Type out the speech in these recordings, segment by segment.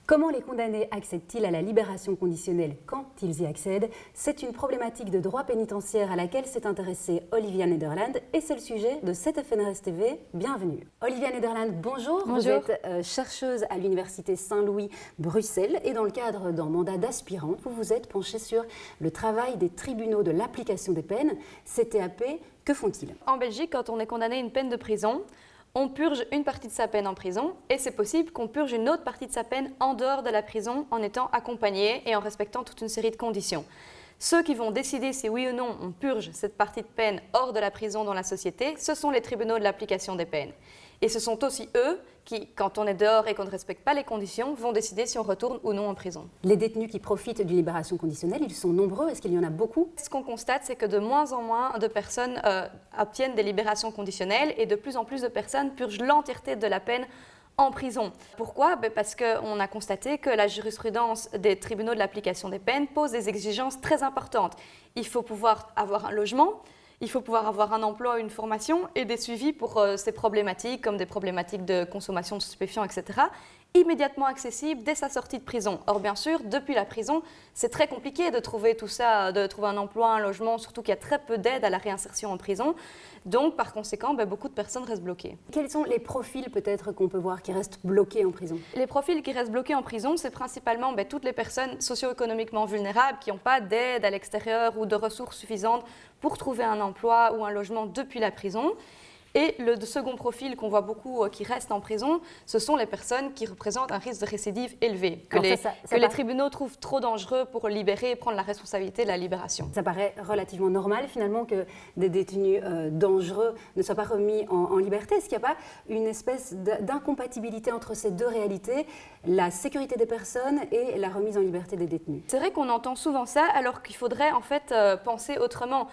Comment les condamnés accèdent-ils à la libération conditionnelle quand ils y accèdent? C'est une problématique de droit pénitentiaire à laquelle s'est intéressée Olivia Nederland et c'est le sujet de cette FNRS TV. Bienvenue. Olivia Nederland, bonjour. Bonjour. Vous êtes chercheuse à l'Université Saint-Louis Bruxelles et dans le cadre d'un mandat d'aspirant, vous vous êtes penchée sur le travail des tribunaux de l'application des peines, CTAP. Que font-ils? En Belgique, quand on est condamné à une peine de prison, on purge une partie de sa peine en prison et c'est possible qu'on purge une autre partie de sa peine en dehors de la prison en étant accompagné et en respectant toute une série de conditions. Ceux qui vont décider si oui ou non on purge cette partie de peine hors de la prison dans la société, ce sont les tribunaux de l'application des peines. Et ce sont aussi eux qui, quand on est dehors et qu'on ne respecte pas les conditions, vont décider si on retourne ou non en prison. Les détenus qui profitent d'une libération conditionnelle, ils sont nombreux. Est-ce qu'il y en a beaucoup? Ce qu'on constate, c'est que de moins en moins de personnes obtiennent des libérations conditionnelles et de plus en plus de personnes purgent l'entièreté de la peine en prison. Pourquoi? Parce qu'on a constaté que la jurisprudence des tribunaux de l'application des peines pose des exigences très importantes. Il faut pouvoir avoir un logement, il faut pouvoir avoir un emploi, une formation et des suivis pour ces problématiques, comme des problématiques de consommation de stupéfiants, etc., immédiatement accessible dès sa sortie de prison. Or, bien sûr, depuis la prison, c'est très compliqué de trouver tout ça, de trouver un emploi, un logement, surtout qu'il y a très peu d'aide à la réinsertion en prison. Donc, par conséquent, beaucoup de personnes restent bloquées. Quels sont les profils peut-être qu'on peut voir qui restent bloqués en prison? Les profils qui restent bloqués en prison, c'est principalement toutes les personnes socio-économiquement vulnérables qui n'ont pas d'aide à l'extérieur ou de ressources suffisantes pour trouver un emploi ou un logement depuis la prison. Et le second profil qu'on voit beaucoup qui reste en prison, ce sont les personnes qui représentent un risque de récidive élevé, que les tribunaux trouvent trop dangereux pour libérer et prendre la responsabilité de la libération. Ça paraît relativement normal finalement que des détenus dangereux ne soient pas remis en liberté. Est-ce qu'il n'y a pas une espèce d'incompatibilité entre ces deux réalités, la sécurité des personnes et la remise en liberté des détenus? C'est vrai qu'on entend souvent ça alors qu'il faudrait en fait penser autrement.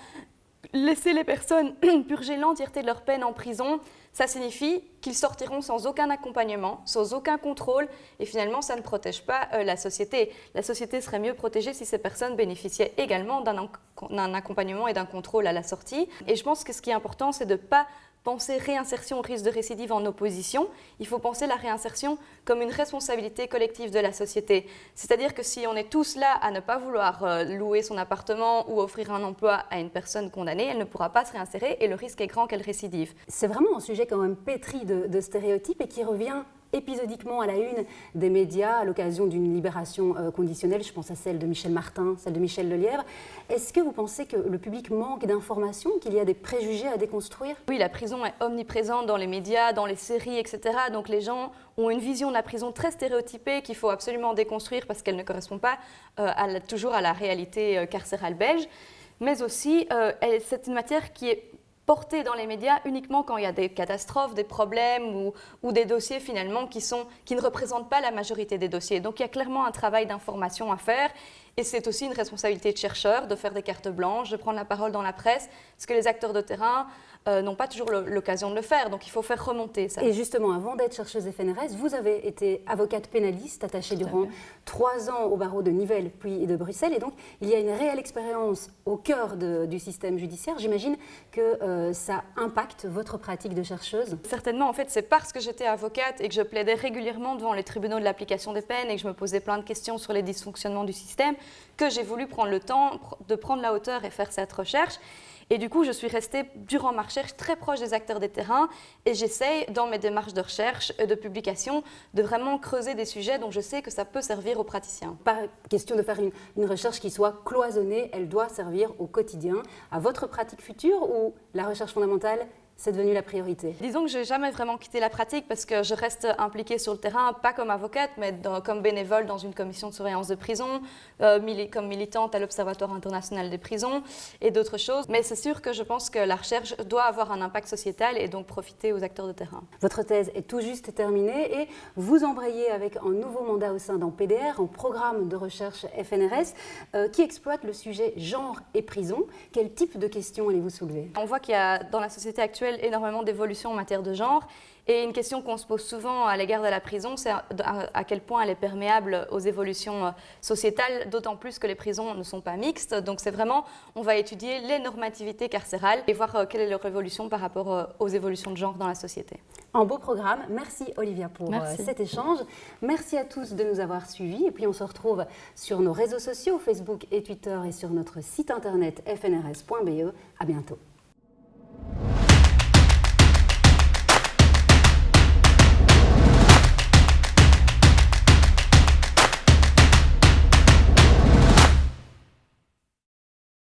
Laisser les personnes purger l'entièreté de leur peine en prison, ça signifie qu'ils sortiront sans aucun accompagnement, sans aucun contrôle et finalement ça ne protège pas la société. La société serait mieux protégée si ces personnes bénéficiaient également d'un accompagnement et d'un contrôle à la sortie. Et je pense que ce qui est important, c'est de ne pas penser réinsertion au risque de récidive en opposition. Il faut penser la réinsertion comme une responsabilité collective de la société. C'est-à-dire que si on est tous là à ne pas vouloir louer son appartement ou offrir un emploi à une personne condamnée, elle ne pourra pas se réinsérer et le risque est grand qu'elle récidive. C'est vraiment un sujet quand même pétri de stéréotypes et qui revient épisodiquement à la une des médias à l'occasion d'une libération conditionnelle. Je pense à celle de Michel Martin, celle de Michel Lelièvre. Est-ce que vous pensez que le public manque d'informations, qu'il y a des préjugés à déconstruire? Oui, la prison est omniprésente dans les médias, dans les séries, etc. Donc les gens ont une vision de la prison très stéréotypée qu'il faut absolument déconstruire parce qu'elle ne correspond pas toujours à la réalité carcérale belge. Mais aussi, c'est une matière qui est portée dans les médias uniquement quand il y a des catastrophes, des problèmes ou des dossiers finalement qui ne représentent pas la majorité des dossiers. Donc il y a clairement un travail d'information à faire et c'est aussi une responsabilité de chercheur de faire des cartes blanches, de prendre la parole dans la presse, parce que les acteurs de terrain n'ont pas toujours l'occasion de le faire, donc il faut faire remonter ça. Et justement, avant d'être chercheuse FNRS, vous avez été avocate pénaliste attachée durant 3 ans au barreau de Nivelles puis de Bruxelles, et donc il y a une réelle expérience au cœur du système judiciaire. J'imagine que ça impacte votre pratique de chercheuse? Certainement, en fait, c'est parce que j'étais avocate et que je plaidais régulièrement devant les tribunaux de l'application des peines et que je me posais plein de questions sur les dysfonctionnements du système que j'ai voulu prendre le temps de prendre la hauteur et faire cette recherche. Et du coup, je suis restée durant ma recherche très proche des acteurs des terrains et j'essaye, dans mes démarches de recherche et de publication, de vraiment creuser des sujets dont je sais que ça peut servir aux praticiens. Pas question de faire une recherche qui soit cloisonnée, elle doit servir au quotidien, à votre pratique future ou la recherche fondamentale, c'est devenu la priorité? Disons que je n'ai jamais vraiment quitté la pratique parce que je reste impliquée sur le terrain, pas comme avocate, mais comme bénévole dans une commission de surveillance de prison, comme militante à l'Observatoire international des prisons et d'autres choses. Mais c'est sûr que je pense que la recherche doit avoir un impact sociétal et donc profiter aux acteurs de terrain. Votre thèse est tout juste terminée et vous embrayez avec un nouveau mandat au sein d'un PDR, un programme de recherche FNRS, qui exploite le sujet genre et prison. Quel type de questions allez-vous soulever? On voit qu'il y a dans la société actuelle énormément d'évolutions en matière de genre et une question qu'on se pose souvent à l'égard de la prison, c'est à quel point elle est perméable aux évolutions sociétales, d'autant plus que les prisons ne sont pas mixtes. Donc c'est vraiment, on va étudier les normativités carcérales et voir quelle est leur évolution par rapport aux évolutions de genre dans la société. Un beau programme. Merci Olivia pour cet échange. Merci à tous de nous avoir suivis. Et puis on se retrouve sur nos réseaux sociaux, Facebook et Twitter, et sur notre site internet fnrs.be. À bientôt.